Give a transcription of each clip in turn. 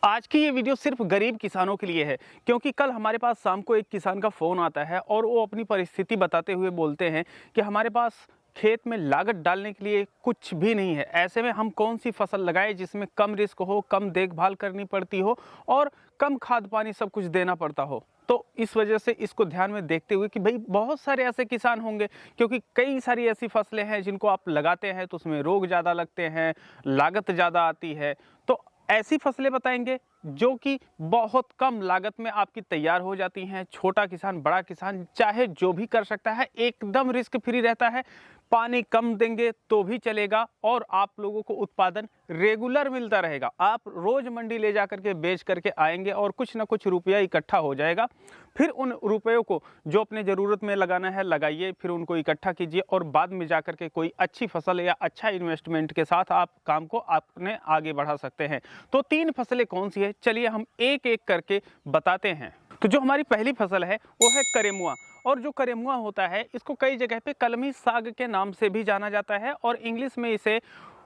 आज की ये वीडियो सिर्फ गरीब किसानों के लिए है, क्योंकि कल हमारे पास शाम को एक किसान का फ़ोन आता है और वो अपनी परिस्थिति बताते हुए बोलते हैं कि हमारे पास खेत में लागत डालने के लिए कुछ भी नहीं है। ऐसे में हम कौन सी फसल लगाएं जिसमें कम रिस्क हो, कम देखभाल करनी पड़ती हो और कम खाद पानी सब कुछ देना पड़ता हो। तो इस वजह से इसको ध्यान में देखते हुए कि भाई बहुत सारे ऐसे किसान होंगे, क्योंकि कई सारी ऐसी फसलें हैं जिनको आप लगाते हैं तो उसमें रोग ज़्यादा लगते हैं, लागत ज़्यादा आती है। तो ऐसी फसलें बताएंगे जो कि बहुत कम लागत में आपकी तैयार हो जाती हैं। छोटा किसान, बड़ा किसान, चाहे जो भी कर सकता है, एकदम रिस्क फ्री रहता है। पानी कम देंगे तो भी चलेगा और आप लोगों को उत्पादन रेगुलर मिलता रहेगा। आप रोज मंडी ले जा करके बेच करके आएंगे और कुछ ना कुछ रुपया इकट्ठा हो जाएगा। फिर उन रुपयों को जो अपने ज़रूरत में लगाना है लगाइए, फिर उनको इकट्ठा कीजिए और बाद में जा करके कोई अच्छी फसल या अच्छा इन्वेस्टमेंट के साथ आप काम को अपने आगे बढ़ा सकते हैं। तो 3 फसलें कौन सी है, चलिए हम एक एक करके बताते हैं। तो जो हमारी पहली फसल है वो है करेमुआ। और जो करेमुआ होता है इसको कई जगह पे कलमी साग के नाम से भी जाना जाता है और इंग्लिश में इसे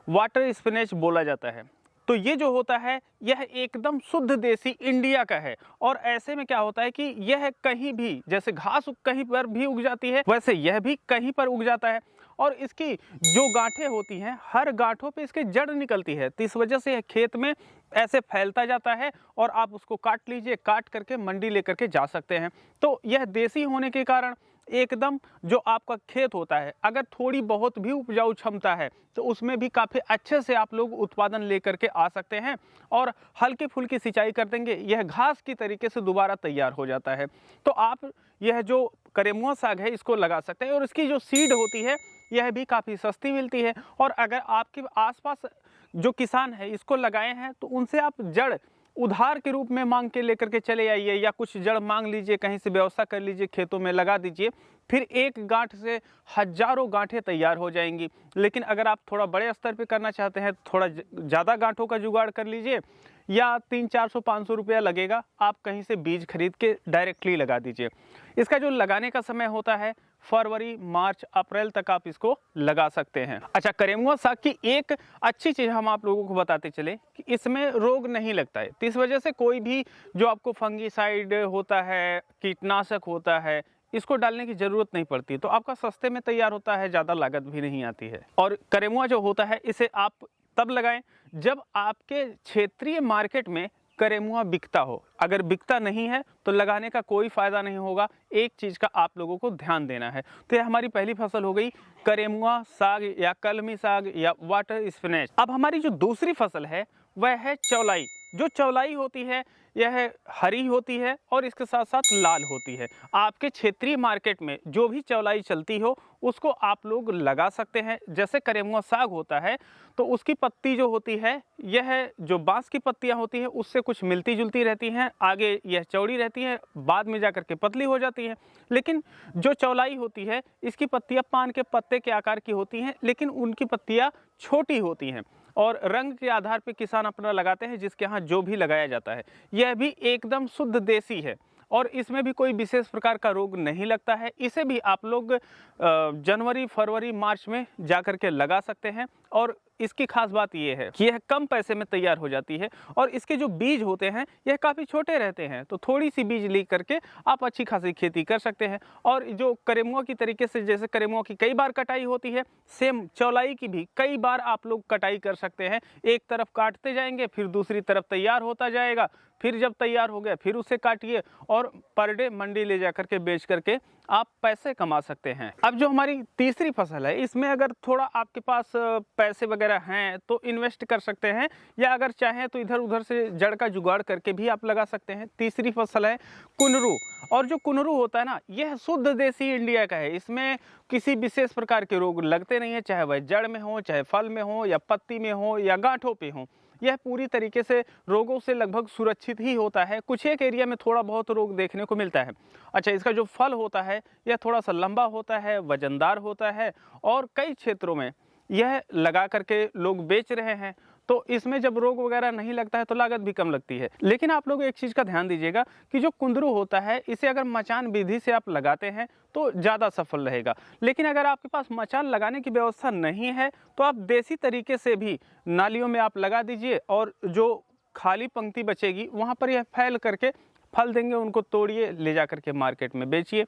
वाटर स्पिनच बोला जाता है। तो ये जो होता है यह एकदम शुद्ध देसी इंडिया का है। और ऐसे में क्या होता है कि यह कहीं भी, जैसे घास कहीं पर भी उग जाती है, वैसे यह भी कहीं पर उग जाता है। और इसकी जो गांठें होती हैं, हर गांठों पे इसके जड़ निकलती है, तो इस वजह से यह खेत में ऐसे फैलता जाता है और आप उसको काट लीजिए, काट करके मंडी लेकर के जा सकते हैं। तो यह देसी होने के कारण एकदम जो आपका खेत होता है, अगर थोड़ी बहुत भी उपजाऊ क्षमता है तो उसमें भी काफ़ी अच्छे से आप लोग उत्पादन लेकर के आ सकते हैं। और हल्की फुल्की सिंचाई कर देंगे, यह घास की तरीके से दोबारा तैयार हो जाता है। तो आप यह जो करेमुआ साग है इसको लगा सकते हैं और इसकी जो सीड होती है यह भी काफ़ी सस्ती मिलती है। और अगर आपके आसपास जो किसान है इसको लगाए हैं तो उनसे आप जड़ उधार के रूप में मांग के लेकर के चले आइए, या कुछ जड़ मांग लीजिए, कहीं से व्यवस्था कर लीजिए, खेतों में लगा दीजिए। फिर एक गांठ से हजारों गांठें तैयार हो जाएंगी। लेकिन अगर आप थोड़ा बड़े स्तर पे करना चाहते हैं तो थोड़ा ज़्यादा गांठों का जुगाड़ कर लीजिए, या 300-400-500 रुपया लगेगा, आप कहीं से बीज खरीद के डायरेक्टली लगा दीजिए। इसका जो लगाने का समय होता है फरवरी, मार्च, अप्रैल तक आप इसको लगा सकते हैं। अच्छा, करेमुआ साग की एक अच्छी चीज़ हम आप लोगों को बताते चले कि इसमें रोग नहीं लगता है। तो इस वजह से कोई भी जो आपको फंगीसाइड होता है, कीटनाशक होता है, इसको डालने की ज़रूरत नहीं पड़ती। तो आपका सस्ते में तैयार होता है, ज़्यादा लागत भी नहीं आती है। और करेमुआ जो होता है इसे आप तब लगाएं जब आपके क्षेत्रीय मार्केट में करेमुआ बिकता हो। अगर बिकता नहीं है तो लगाने का कोई फ़ायदा नहीं होगा। एक चीज़ का आप लोगों को ध्यान देना है। तो यह हमारी पहली फसल हो गई, करेमुआ साग या कलमी साग या वाटर स्पिनच। अब हमारी जो दूसरी फसल है वह है चौलाई। जो चौलाई होती है यह हरी होती है और इसके साथ साथ लाल होती है। आपके क्षेत्रीय मार्केट में जो भी चौलाई चलती हो उसको आप लोग लगा सकते हैं। जैसे करेमुआ साग होता है तो उसकी पत्ती जो होती है यह जो बांस की पत्तियां होती हैं उससे कुछ मिलती जुलती रहती हैं, आगे यह चौड़ी रहती है, बाद में जाकर के पतली हो जाती है। लेकिन जो चौलाई होती है इसकी पत्तियां पान के पत्ते के आकार की होती हैं, लेकिन उनकी पत्तियां छोटी होती हैं और रंग के आधार पर किसान अपना लगाते हैं, जिसके यहाँ जो भी लगाया जाता है। यह भी एकदम शुद्ध देसी है और इसमें भी कोई विशेष प्रकार का रोग नहीं लगता है। इसे भी आप लोग जनवरी, फरवरी, मार्च में जाकर के लगा सकते हैं। और इसकी खास बात यह है कि यह कम पैसे में तैयार हो जाती है और इसके जो बीज होते हैं यह काफ़ी छोटे रहते हैं। तो थोड़ी सी बीज ले करके आप अच्छी खासी खेती कर सकते हैं। और जो करेमुआ की तरीके से, जैसे करेमुआ की कई बार कटाई होती है, सेम चौलाई की भी कई बार आप लोग कटाई कर सकते हैं। एक तरफ काटते जाएंगे, फिर दूसरी तरफ तैयार होता जाएगा, फिर जब तैयार हो गया फिर उसे काटिए और पर डे मंडी ले जा करके बेच करके आप पैसे कमा सकते हैं। अब जो हमारी तीसरी फसल है इसमें अगर थोड़ा आपके पास पैसे वगैरह हैं तो इन्वेस्ट कर सकते हैं, या अगर चाहें तो इधर उधर से जड़ का जुगाड़ करके भी आप लगा सकते हैं। तीसरी फसल है कुनरू। और जो कुनरू होता है ना, यह शुद्ध देसी इंडिया का है। इसमें किसी विशेष प्रकार के रोग लगते नहीं है, चाहे वह जड़ में हो, चाहे फल में हो, या पत्ती में हो, या गांठों पे हो। यह पूरी तरीके से रोगों से लगभग सुरक्षित ही होता है। कुछ एक एरिया में थोड़ा बहुत रोग देखने को मिलता है। अच्छा, इसका जो फल होता है यह थोड़ा सा लंबा होता है, वजनदार होता है और कई क्षेत्रों में यह लगा करके लोग बेच रहे हैं। तो इसमें जब रोग वगैरह नहीं लगता है तो लागत भी कम लगती है। लेकिन आप लोग एक चीज़ का ध्यान दीजिएगा कि जो कुंदरू होता है इसे अगर मचान विधि से आप लगाते हैं तो ज़्यादा सफल रहेगा। लेकिन अगर आपके पास मचान लगाने की व्यवस्था नहीं है तो आप देसी तरीके से भी नालियों में आप लगा दीजिए और जो खाली पंक्ति बचेगी वहाँ पर यह फैल करके फल देंगे, उनको तोड़िए, ले जा करके मार्केट में बेचिए।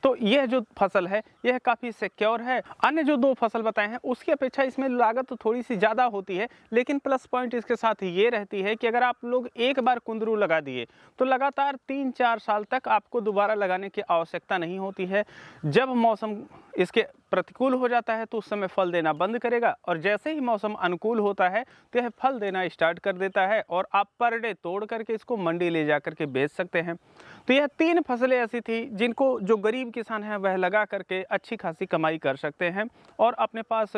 तो यह जो फसल है यह काफ़ी सिक्योर है। अन्य जो 2 फसल बताए हैं उसकी अपेक्षा इसमें लागत तो थोड़ी सी ज़्यादा होती है, लेकिन प्लस पॉइंट इसके साथ ये रहती है कि अगर आप लोग एक बार कुंदरू लगा दिए तो लगातार 3-4 साल तक आपको दोबारा लगाने की आवश्यकता नहीं होती है। जब मौसम इसके प्रतिकूल हो जाता है तो उस समय फल देना बंद करेगा, और जैसे ही मौसम अनुकूल होता है तो यह फल देना स्टार्ट कर देता है और आप पर डे तोड़ करके इसको मंडी ले जा करके बेच सकते हैं। तो यह 3 फसलें ऐसी थी जिनको जो गरीब किसान है वह लगा करके अच्छी खासी कमाई कर सकते हैं और अपने पास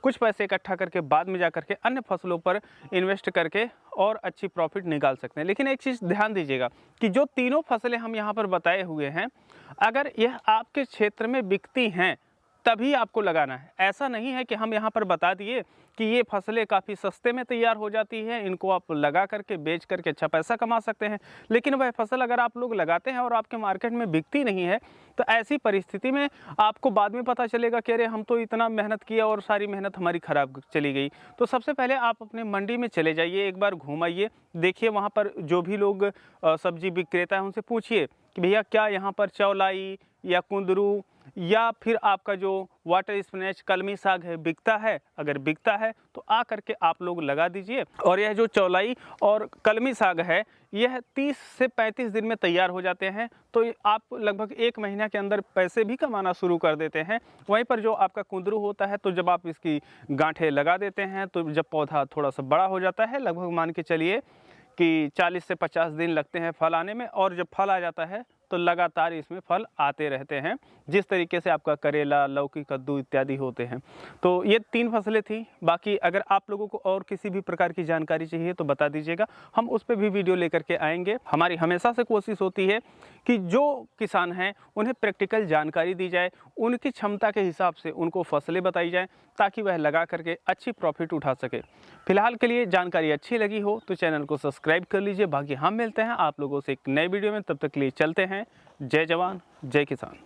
कुछ पैसे इकट्ठा करके बाद में जा करके अन्य फसलों पर इन्वेस्ट करके और अच्छी प्रॉफिट निकाल सकते हैं। लेकिन एक चीज़ ध्यान दीजिएगा कि जो तीनों फसलें हम यहाँ पर बताए हुए हैं, अगर यह आपके क्षेत्र में बिकती हैं तभी आपको लगाना है। ऐसा नहीं है कि हम यहाँ पर बता दिए कि ये फसलें काफ़ी सस्ते में तैयार हो जाती है, इनको आप लगा करके बेच करके अच्छा पैसा कमा सकते हैं, लेकिन वह फसल अगर आप लोग लगाते हैं और आपके मार्केट में बिकती नहीं है तो ऐसी परिस्थिति में आपको बाद में पता चलेगा कि अरे हम तो इतना मेहनत किया और सारी मेहनत हमारी ख़राब चली गई। तो सबसे पहले आप अपने मंडी में चले जाइए, एक बार घूमाइए, देखिए वहाँ पर जो भी लोग सब्जी विक्रेता हैं उनसे पूछिए कि भैया क्या यहाँ पर चौलाई या कुंदरू या फिर आपका जो वाटर स्पिनच कलमी साग है बिकता है। अगर बिकता है तो आ करके आप लोग लगा दीजिए। और यह जो चौलाई और कलमी साग है यह 30 से 35 दिन में तैयार हो जाते हैं, तो आप लगभग 1 महीना के अंदर पैसे भी कमाना शुरू कर देते हैं। वहीं पर जो आपका कुंदरू होता है तो जब आप इसकी गांठें लगा देते हैं तो जब पौधा थोड़ा सा बड़ा हो जाता है, लगभग मान के चलिए कि 40 से 50 दिन लगते हैं फल आने में, और जब फल आ जाता है तो लगातार इसमें फल आते रहते हैं, जिस तरीके से आपका करेला, लौकी, कद्दू इत्यादि होते हैं। तो ये 3 फसलें थी। बाकी अगर आप लोगों को और किसी भी प्रकार की जानकारी चाहिए तो बता दीजिएगा, हम उस पर भी वीडियो लेकर के आएंगे। हमारी हमेशा से कोशिश होती है कि जो किसान हैं उन्हें प्रैक्टिकल जानकारी दी जाए, उनकी क्षमता के हिसाब से उनको फसलें बताई जाएँ ताकि वह लगा करके अच्छी प्रॉफिट उठा सके। फिलहाल के लिए जानकारी अच्छी लगी हो तो चैनल को सब्सक्राइब कर लीजिए। बाकी हम मिलते हैं आप लोगों से एक नए वीडियो में, तब तक के लिए चलते हैं। जय जवान जय किसान।